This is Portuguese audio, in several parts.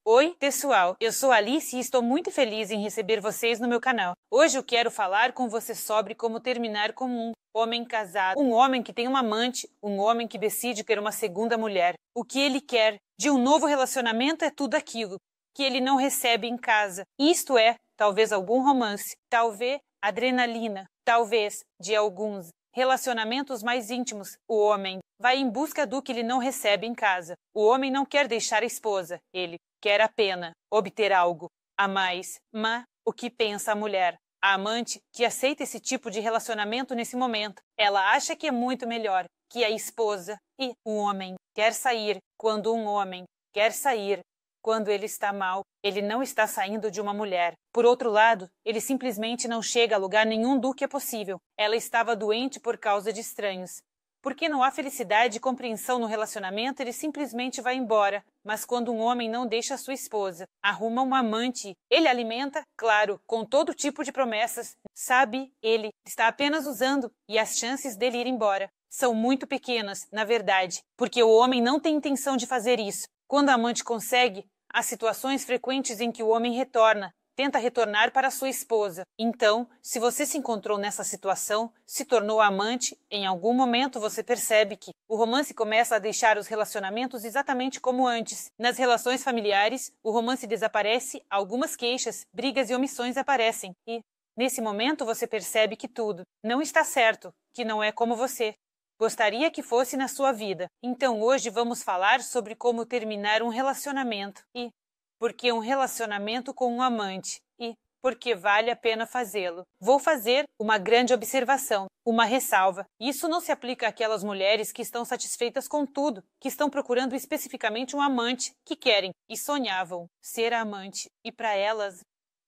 Oi, pessoal, eu sou Alice e estou muito feliz em receber vocês no meu canal. Hoje eu quero falar com você sobre como terminar com um homem casado, um homem que tem uma amante, um homem que decide ter uma segunda mulher. O que ele quer de um novo relacionamento é tudo aquilo que ele não recebe em casa. Isto é, talvez algum romance, talvez adrenalina, talvez de alguns relacionamentos mais íntimos. O homem vai em busca do que ele não recebe em casa. O homem não quer deixar a esposa, ele quer apenas obter algo a mais. Mas o que pensa a mulher? A amante que aceita esse tipo de relacionamento nesse momento, ela acha que é muito melhor que a esposa. E o homem quer sair quando um homem quer sair. Quando ele está mal, ele não está saindo de uma mulher. Por outro lado, ele simplesmente não chega a lugar nenhum do que é possível. Ela estava doente por causa de estranhos. Porque não há felicidade e compreensão no relacionamento, ele simplesmente vai embora. Mas quando um homem não deixa sua esposa, arruma um amante, ele alimenta, claro, com todo tipo de promessas. Sabe, ele está apenas usando e as chances dele ir embora são muito pequenas, na verdade, porque o homem não tem intenção de fazer isso. Quando a amante consegue, há situações frequentes em que o homem tenta retornar para sua esposa. Então, se você se encontrou nessa situação, se tornou amante, em algum momento você percebe que o romance começa a deixar os relacionamentos exatamente como antes. Nas relações familiares, o romance desaparece, algumas queixas, brigas e omissões aparecem. E, nesse momento, você percebe que tudo não está certo, que não é como você gostaria que fosse na sua vida. Então hoje vamos falar sobre como terminar um relacionamento e por que um relacionamento com um amante e por que vale a pena fazê-lo. Vou fazer uma grande observação, uma ressalva. Isso não se aplica àquelas mulheres que estão satisfeitas com tudo, que estão procurando especificamente um amante, que querem e sonhavam ser a amante e para elas,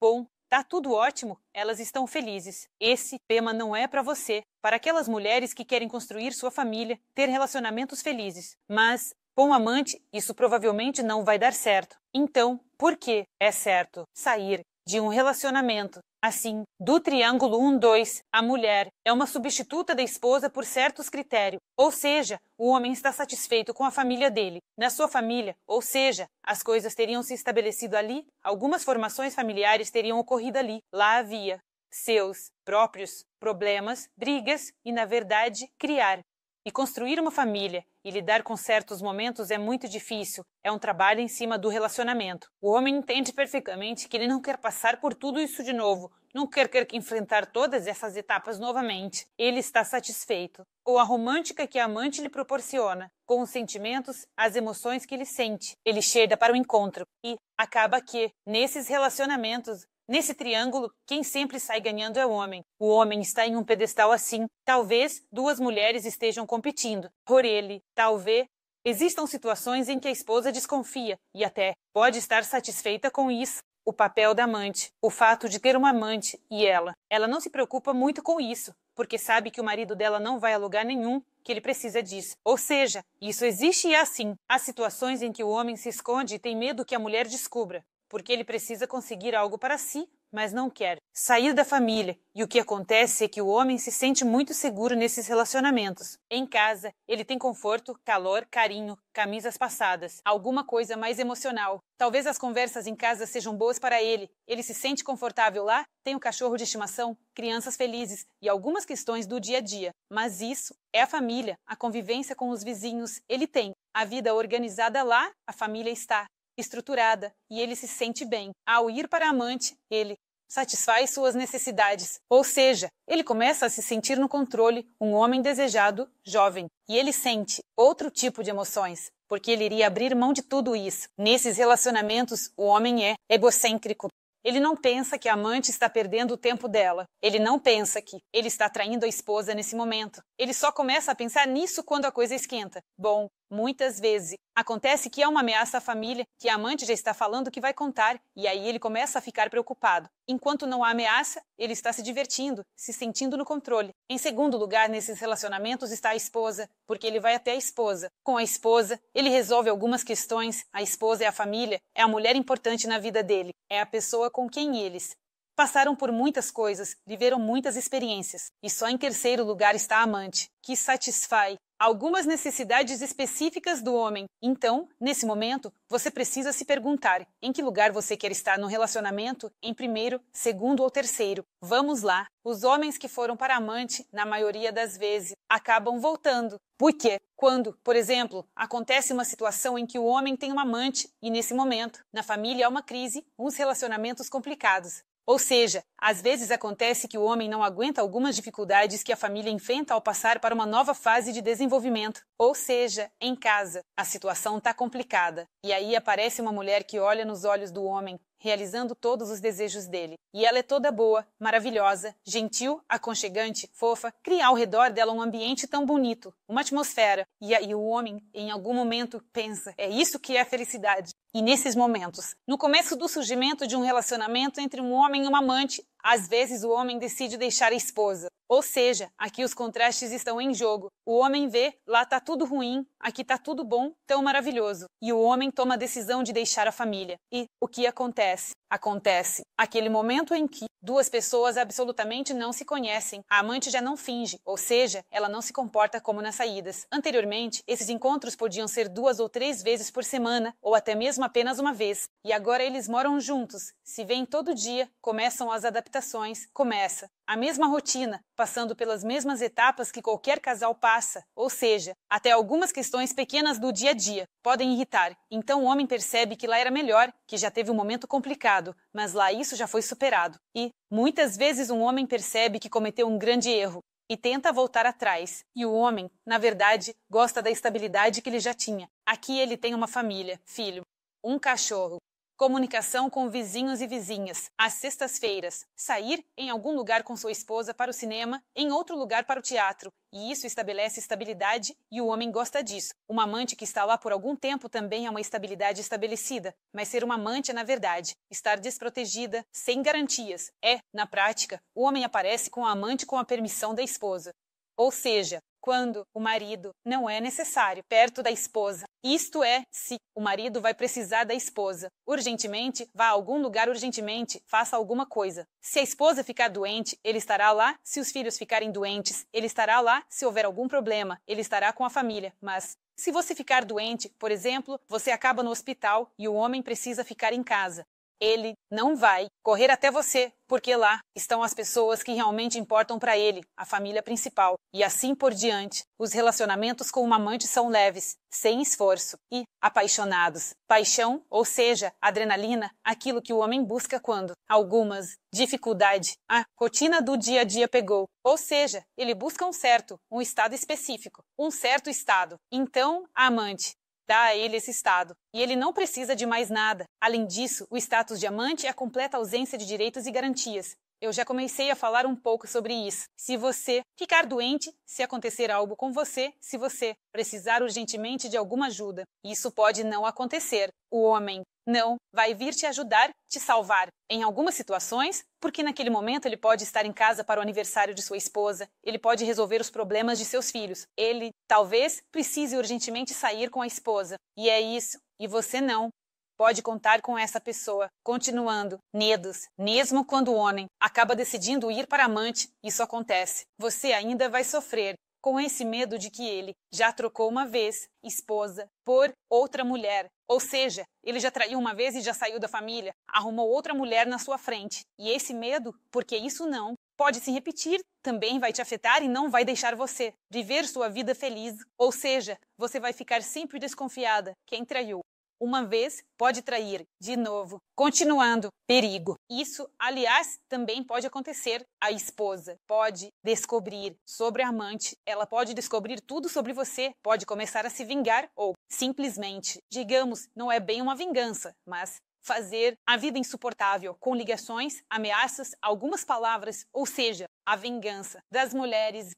bom, tá tudo ótimo, elas estão felizes. Esse tema não é para você, para aquelas mulheres que querem construir sua família, ter relacionamentos felizes. Mas, com um amante, isso provavelmente não vai dar certo. Então, por que é certo sair de um relacionamento? Assim, do triângulo 1-2, a mulher é uma substituta da esposa por certos critérios. Ou seja, o homem está satisfeito com a família dele, na sua família, ou seja, as coisas teriam se estabelecido ali, algumas formações familiares teriam ocorrido ali. Lá havia seus próprios problemas, brigas e, na verdade, criar. E construir uma família e lidar com certos momentos é muito difícil. É um trabalho em cima do relacionamento. O homem entende perfeitamente que ele não quer passar por tudo isso de novo. Não quer que enfrentar todas essas etapas novamente. Ele está satisfeito com a romântica que a amante lhe proporciona, com os sentimentos, as emoções que ele sente. Ele chega para o encontro e acaba que, nesses relacionamentos, nesse triângulo, quem sempre sai ganhando é o homem. O homem está em um pedestal assim. Talvez duas mulheres estejam competindo por ele. Talvez existam situações em que a esposa desconfia e até pode estar satisfeita com isso. O papel da amante, o fato de ter uma amante e ela não se preocupa muito com isso, porque sabe que o marido dela não vai a lugar nenhum, que ele precisa disso. Ou seja, isso existe e é assim. Há situações em que o homem se esconde e tem medo que a mulher descubra, porque ele precisa conseguir algo para si, mas não quer sair da família. E o que acontece é que o homem se sente muito seguro nesses relacionamentos. Em casa, ele tem conforto, calor, carinho, camisas passadas, alguma coisa mais emocional. Talvez as conversas em casa sejam boas para ele. Ele se sente confortável lá, tem um cachorro de estimação, crianças felizes e algumas questões do dia a dia. Mas isso é a família, a convivência com os vizinhos. Ele tem a vida organizada lá, a família está estruturada e ele se sente bem. Ao ir para a amante, ele satisfaz suas necessidades, ou seja, ele começa a se sentir no controle, um homem desejado, jovem, e ele sente outro tipo de emoções, porque ele iria abrir mão de tudo isso. Nesses relacionamentos, o homem é egocêntrico. Ele não pensa que a amante está perdendo o tempo dela. Ele não pensa que ele está traindo a esposa nesse momento. Ele só começa a pensar nisso quando a coisa esquenta. Bom, muitas vezes acontece que é uma ameaça à família, que a amante já está falando que vai contar, e aí ele começa a ficar preocupado. Enquanto não há ameaça, ele está se divertindo, se sentindo no controle. Em segundo lugar, nesses relacionamentos está a esposa, porque ele vai até a esposa. Com a esposa, ele resolve algumas questões. A esposa é a família, é a mulher importante na vida dele, é a pessoa com quem eles Passaram por muitas coisas, viveram muitas experiências. E só em terceiro lugar está a amante, que satisfaz algumas necessidades específicas do homem. Então, nesse momento, você precisa se perguntar em que lugar você quer estar no relacionamento, em primeiro, segundo ou terceiro. Vamos lá. Os homens que foram para amante, na maioria das vezes, acabam voltando. Por quê? Quando, por exemplo, acontece uma situação em que o homem tem uma amante e, nesse momento, na família há uma crise, uns relacionamentos complicados. Ou seja, às vezes acontece que o homem não aguenta algumas dificuldades que a família enfrenta ao passar para uma nova fase de desenvolvimento. Ou seja, em casa, a situação está complicada. E aí aparece uma mulher que olha nos olhos do homem, realizando todos os desejos dele. E ela é toda boa, maravilhosa, gentil, aconchegante, fofa, cria ao redor dela um ambiente tão bonito, uma atmosfera. E aí o homem, em algum momento, pensa, é isso que é a felicidade. E nesses momentos, no começo do surgimento de um relacionamento entre um homem e uma amante, às vezes o homem decide deixar a esposa. Ou seja, aqui os contrastes estão em jogo. O homem vê, lá tá tudo ruim, aqui tá tudo bom, tão maravilhoso. E o homem toma a decisão de deixar a família. E o que acontece? Acontece aquele momento em que duas pessoas absolutamente não se conhecem. A amante já não finge, ou seja, ela não se comporta como nas saídas. Anteriormente, esses encontros podiam ser 2 ou 3 vezes por semana, ou até mesmo apenas uma vez. E agora eles moram juntos, se veem todo dia, começam as adaptações, começa a mesma rotina, passando pelas mesmas etapas que qualquer casal passa, ou seja, até algumas questões pequenas do dia a dia podem irritar. Então o homem percebe que lá era melhor, que já teve um momento complicado, mas lá isso já foi superado. E, muitas vezes, um homem percebe que cometeu um grande erro e tenta voltar atrás. E o homem, na verdade, gosta da estabilidade que ele já tinha. Aqui ele tem uma família, filho, um cachorro, comunicação com vizinhos e vizinhas, às sextas-feiras, sair em algum lugar com sua esposa para o cinema, em outro lugar para o teatro, e isso estabelece estabilidade e o homem gosta disso. Uma amante que está lá por algum tempo também é uma estabilidade estabelecida, mas ser uma amante é, na verdade, estar desprotegida, sem garantias. Na prática, o homem aparece com a amante com a permissão da esposa. Ou seja, quando o marido não é necessário perto da esposa. Isto é, se o marido vai precisar da esposa urgentemente, vá a algum lugar urgentemente, faça alguma coisa. Se a esposa ficar doente, ele estará lá. Se os filhos ficarem doentes, ele estará lá. Se houver algum problema, ele estará com a família. Mas se você ficar doente, por exemplo, você acaba no hospital e o homem precisa ficar em casa. Ele não vai correr até você, porque lá estão as pessoas que realmente importam para ele, a família principal. E assim por diante. Os relacionamentos com uma amante são leves, sem esforço e apaixonados. Paixão, ou seja, adrenalina, aquilo que o homem busca quando algumas dificuldade, a rotina do dia a dia pegou. Ou seja, ele busca um estado específico, um certo estado. Então, a amante dá a ele esse estado, e ele não precisa de mais nada. Além disso, o status de amante é a completa ausência de direitos e garantias. Eu já comecei a falar um pouco sobre isso. Se você ficar doente, se acontecer algo com você, se você precisar urgentemente de alguma ajuda, isso pode não acontecer. O homem não vai vir te ajudar, te salvar. Em algumas situações, porque naquele momento ele pode estar em casa para o aniversário de sua esposa, ele pode resolver os problemas de seus filhos. Ele talvez precise urgentemente sair com a esposa. E é isso. E você não. Pode contar com essa pessoa. Continuando, medos. Mesmo quando o homem acaba decidindo ir para a amante, isso acontece. Você ainda vai sofrer com esse medo de que ele já trocou uma vez esposa por outra mulher. Ou seja, ele já traiu uma vez e já saiu da família, arrumou outra mulher na sua frente. E esse medo, porque isso não pode se repetir, também vai te afetar e não vai deixar você viver sua vida feliz. Ou seja, você vai ficar sempre desconfiada. Quem traiu uma vez pode trair de novo. Continuando, perigo. Isso, aliás, também pode acontecer. A esposa pode descobrir sobre a amante, ela pode descobrir tudo sobre você, pode começar a se vingar ou simplesmente, digamos, não é bem uma vingança, mas fazer a vida insuportável com ligações, ameaças, algumas palavras, ou seja, a vingança das mulheres,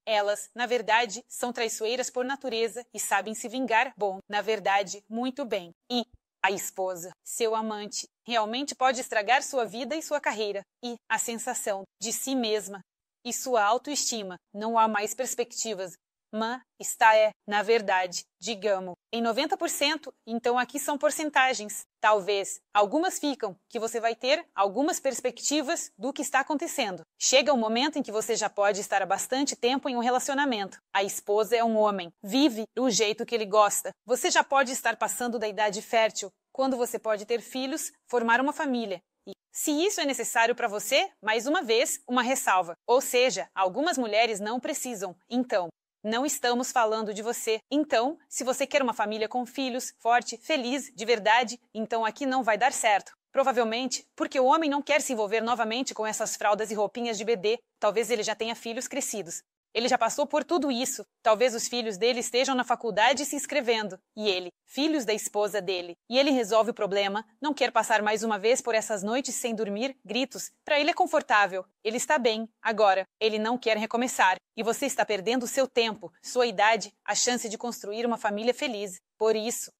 elas, na verdade, são traiçoeiras por natureza e sabem se vingar, bom, na verdade, muito bem. E a esposa, seu amante, realmente pode estragar sua vida e sua carreira. E a sensação de si mesma e sua autoestima. Não há mais perspectivas. na verdade, digamos, em 90%, então aqui são porcentagens. Talvez algumas ficam, que você vai ter algumas perspectivas do que está acontecendo. Chega um momento em que você já pode estar há bastante tempo em um relacionamento. A esposa é um homem, vive do jeito que ele gosta. Você já pode estar passando da idade fértil, quando você pode ter filhos, formar uma família. E se isso é necessário para você, mais uma vez, uma ressalva. Ou seja, algumas mulheres não precisam. Então, não estamos falando de você. Então, se você quer uma família com filhos, forte, feliz, de verdade, então aqui não vai dar certo. Provavelmente porque o homem não quer se envolver novamente com essas fraldas e roupinhas de bebê. Talvez ele já tenha filhos crescidos. Ele já passou por tudo isso. Talvez os filhos dele estejam na faculdade se inscrevendo. E ele, filhos da esposa dele. E ele resolve o problema, não quer passar mais uma vez por essas noites sem dormir, gritos. Para ele é confortável. Ele está bem. Agora, ele não quer recomeçar. E você está perdendo seu tempo, sua idade, a chance de construir uma família feliz. Por isso,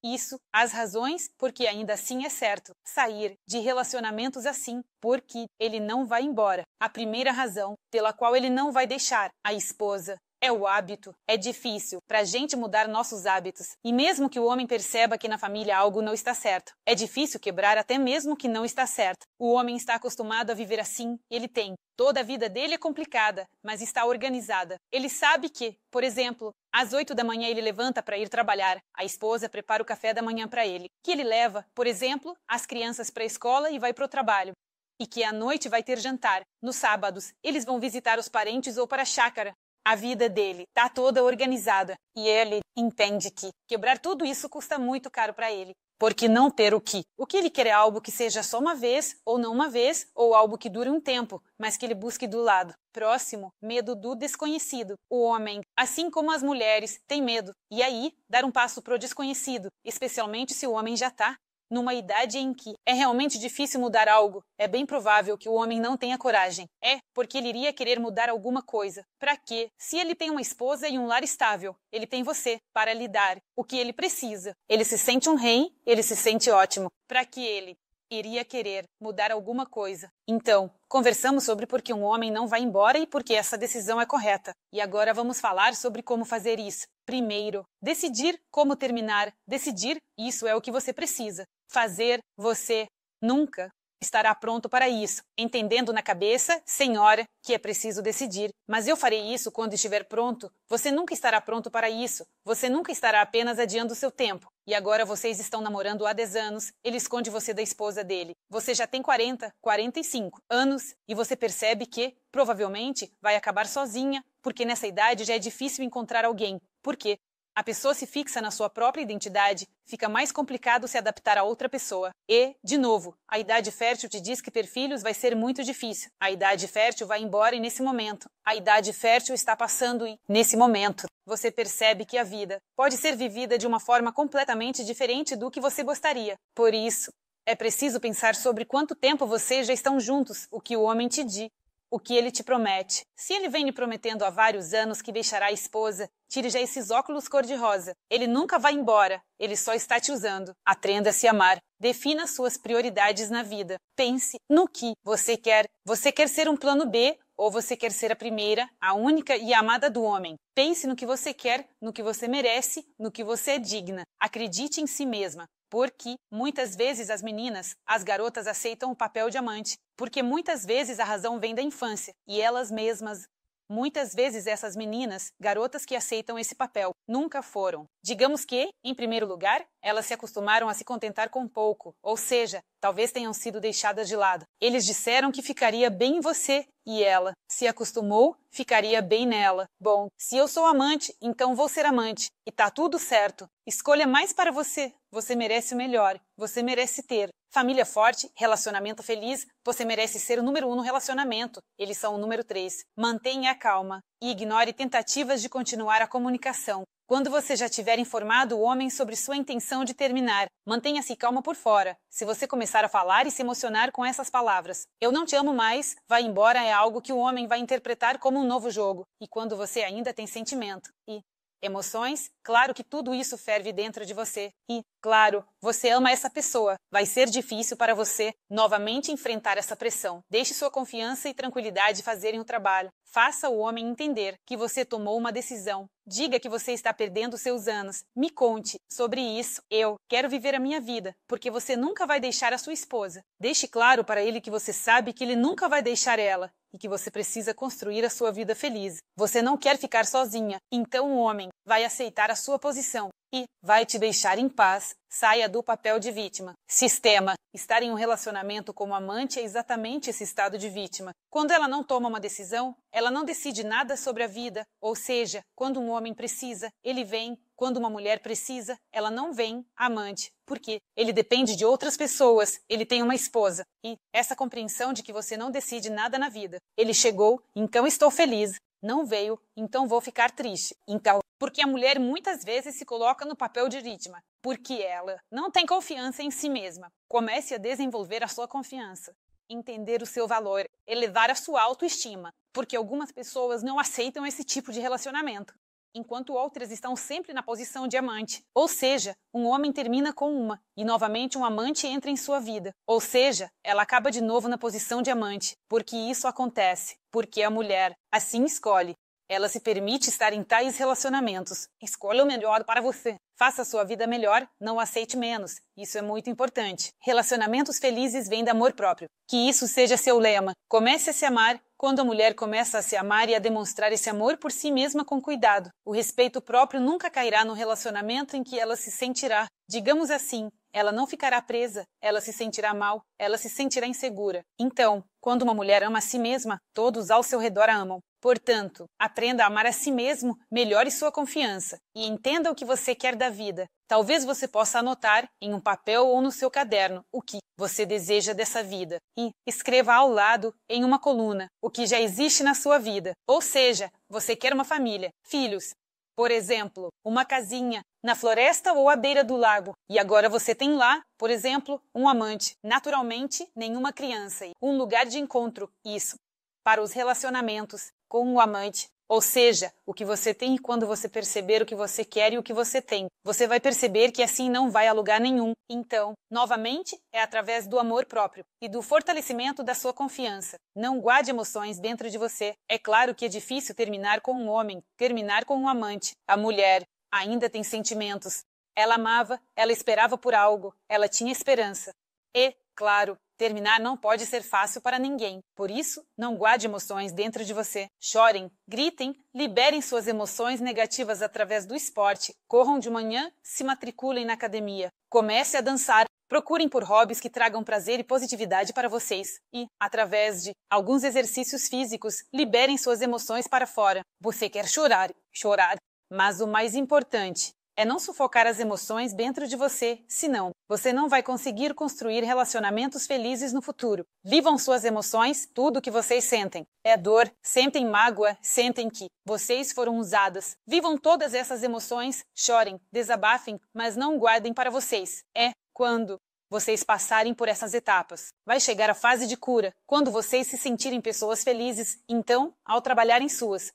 as razões porque ainda assim é certo sair de relacionamentos assim, porque ele não vai embora. A primeira razão pela qual ele não vai deixar a esposa é o hábito. É difícil para a gente mudar nossos hábitos. E mesmo que o homem perceba que na família algo não está certo, é difícil quebrar até mesmo que não está certo. O homem está acostumado a viver assim, ele tem. Toda a vida dele é complicada, mas está organizada. Ele sabe que, por exemplo, às 8 da manhã ele levanta para ir trabalhar. A esposa prepara o café da manhã para ele, que ele leva, por exemplo, as crianças para a escola e vai para o trabalho. E que à noite vai ter jantar. Nos sábados, eles vão visitar os parentes ou para a chácara. A vida dele está toda organizada e ele entende que quebrar tudo isso custa muito caro para ele. Porque não ter o que? O que ele quer é algo que seja só uma vez, ou não uma vez, ou algo que dure um tempo, mas que ele busque do lado. Próximo, medo do desconhecido. O homem, assim como as mulheres, tem medo. E aí, dar um passo pro desconhecido, especialmente se o homem já está numa idade em que é realmente difícil mudar algo. É bem provável que o homem não tenha coragem. É porque ele iria querer mudar alguma coisa. Para quê? Se ele tem uma esposa e um lar estável, ele tem você para lhe dar o que ele precisa. Ele se sente um rei, ele se sente ótimo. Para que ele iria querer mudar alguma coisa. Então, conversamos sobre por que um homem não vai embora e por que essa decisão é correta. E agora vamos falar sobre como fazer isso. Primeiro, decidir como terminar. Decidir, isso é o que você precisa. Fazer, você nunca estará pronto para isso, entendendo na cabeça, senhora, que é preciso decidir. Mas eu farei isso quando estiver pronto. Você nunca estará pronto para isso. Você nunca estará apenas adiando o seu tempo. E agora vocês estão namorando há 10 anos, ele esconde você da esposa dele. Você já tem 40, 45 anos e você percebe que, provavelmente, vai acabar sozinha, porque nessa idade já é difícil encontrar alguém. Por quê? A pessoa se fixa na sua própria identidade, fica mais complicado se adaptar a outra pessoa. E, de novo, a idade fértil te diz que ter filhos vai ser muito difícil. A idade fértil vai embora e nesse momento. A idade fértil está passando e, nesse momento, você percebe que a vida pode ser vivida de uma forma completamente diferente do que você gostaria. Por isso, é preciso pensar sobre quanto tempo vocês já estão juntos, o que o homem te diz. O que ele te promete. Se ele vem lhe prometendo há vários anos que deixará a esposa, tire já esses óculos cor-de-rosa. Ele nunca vai embora, ele só está te usando. Aprenda a se amar. Defina suas prioridades na vida. Pense no que você quer. Você quer ser um plano B ou você quer ser a primeira, a única e a amada do homem? Pense no que você quer, no que você merece, no que você é digna. Acredite em si mesma. Porque muitas vezes as meninas, as garotas aceitam o papel de amante, porque muitas vezes a razão vem da infância e elas mesmas. Muitas vezes essas meninas, garotas que aceitam esse papel, nunca foram. Digamos que, em primeiro lugar, elas se acostumaram a se contentar com pouco, ou seja, talvez tenham sido deixadas de lado. Eles disseram que ficaria bem em você, e ela se acostumou, ficaria bem nela. Bom, se eu sou amante, então vou ser amante. E tá tudo certo. Escolha mais para você. Você merece o melhor. Você merece ter família forte, relacionamento feliz. Você merece ser o número 1 no relacionamento. Eles são o número 3. Mantenha a calma e ignore tentativas de continuar a comunicação. Quando você já tiver informado o homem sobre sua intenção de terminar, mantenha-se calma por fora. Se você começar a falar e se emocionar com essas palavras, eu não te amo mais, vai embora, é algo que o homem vai interpretar como um novo jogo. E quando você ainda tem sentimento e emoções, claro que tudo isso ferve dentro de você. E, claro, você ama essa pessoa. Vai ser difícil para você novamente enfrentar essa pressão. Deixe sua confiança e tranquilidade fazerem o trabalho. Faça o homem entender que você tomou uma decisão. Diga que você está perdendo seus anos. Me conte sobre isso. Eu quero viver a minha vida, porque você nunca vai deixar a sua esposa. Deixe claro para ele que você sabe que ele nunca vai deixar ela e que você precisa construir a sua vida feliz. Você não quer ficar sozinha, então o homem vai aceitar a sua posição e vai te deixar em paz. Saia do papel de vítima. Sistema. Estar em um relacionamento como amante é exatamente esse estado de vítima. Quando ela não toma uma decisão, ela não decide nada sobre a vida. Ou seja, quando um homem precisa, ele vem. Quando uma mulher precisa, ela não vem. Amante. Porque ele depende de outras pessoas. Ele tem uma esposa. E essa compreensão de que você não decide nada na vida. Ele chegou, então estou feliz. Não veio, então vou ficar triste. Então, porque a mulher muitas vezes se coloca no papel de vítima, porque ela não tem confiança em si mesma. Comece a desenvolver a sua confiança, entender o seu valor, elevar a sua autoestima, porque algumas pessoas não aceitam esse tipo de relacionamento, enquanto outras estão sempre na posição de amante. Ou seja, um homem termina com uma, e novamente um amante entra em sua vida. Ou seja, ela acaba de novo na posição de amante, porque isso acontece, porque a mulher assim escolhe. Ela se permite estar em tais relacionamentos. Escolha o melhor para você. Faça a sua vida melhor, não aceite menos. Isso é muito importante. Relacionamentos felizes vêm do amor próprio. Que isso seja seu lema. Comece a se amar. Quando a mulher começa a se amar e a demonstrar esse amor por si mesma com cuidado, o respeito próprio nunca cairá no relacionamento em que ela se sentirá, digamos assim, ela não ficará presa, ela se sentirá mal, ela se sentirá insegura. Então, quando uma mulher ama a si mesma, todos ao seu redor a amam. Portanto, aprenda a amar a si mesmo, melhore sua confiança e entenda o que você quer da vida. Talvez você possa anotar em um papel ou no seu caderno o que você deseja dessa vida e escreva ao lado, em uma coluna, o que já existe na sua vida. Ou seja, você quer uma família, filhos, por exemplo, uma casinha na floresta ou à beira do lago. E agora você tem lá, por exemplo, um amante. Naturalmente, nenhuma criança. Um lugar de encontro, isso, para os relacionamentos com o amante. Ou seja, o que você tem quando você perceber o que você quer e o que você tem. Você vai perceber que assim não vai a lugar nenhum. Então, novamente, é através do amor próprio e do fortalecimento da sua confiança. Não guarde emoções dentro de você. É claro que é difícil terminar com um homem, terminar com um amante. A mulher ainda tem sentimentos. Ela amava, ela esperava por algo, ela tinha esperança. E, claro, terminar não pode ser fácil para ninguém. Por isso, não guarde emoções dentro de você. Chorem, gritem, liberem suas emoções negativas através do esporte. Corram de manhã, se matriculem na academia. Comece a dançar. Procurem por hobbies que tragam prazer e positividade para vocês. E, através de alguns exercícios físicos, liberem suas emoções para fora. Você quer chorar, chorar. Mas o mais importante é não sufocar as emoções dentro de você, senão você não vai conseguir construir relacionamentos felizes no futuro. Vivam suas emoções, tudo o que vocês sentem. É dor, sentem mágoa, sentem que vocês foram usadas. Vivam todas essas emoções, chorem, desabafem, mas não guardem para vocês. É quando vocês passarem por essas etapas. Vai chegar a fase de cura, quando vocês se sentirem pessoas felizes. Então, ao trabalhar em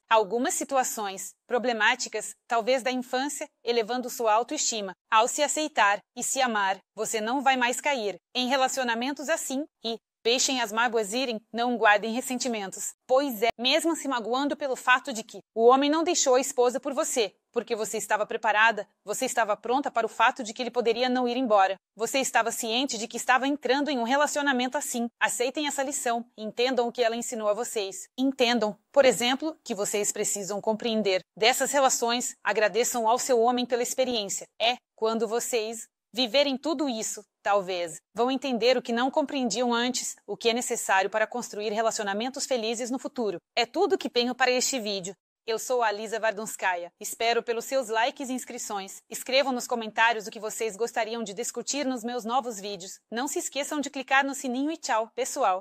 algumas situações problemáticas, talvez da infância, elevando sua autoestima, ao se aceitar e se amar, você não vai mais cair em relacionamentos assim e deixem as mágoas irem, não guardem ressentimentos. Pois é, mesmo se magoando pelo fato de que o homem não deixou a esposa por você, porque você estava preparada, você estava pronta para o fato de que ele poderia não ir embora. Você estava ciente de que estava entrando em um relacionamento assim. Aceitem essa lição, entendam o que ela ensinou a vocês. Entendam, por exemplo, que vocês precisam compreender dessas relações, agradeçam ao seu homem pela experiência. É quando vocês viverem tudo isso, talvez, vão entender o que não compreendiam antes, o que é necessário para construir relacionamentos felizes no futuro. É tudo que tenho para este vídeo. Eu sou a Alisa Vardunskaya. Espero pelos seus likes e inscrições. Escrevam nos comentários o que vocês gostariam de discutir nos meus novos vídeos. Não se esqueçam de clicar no sininho e tchau, pessoal!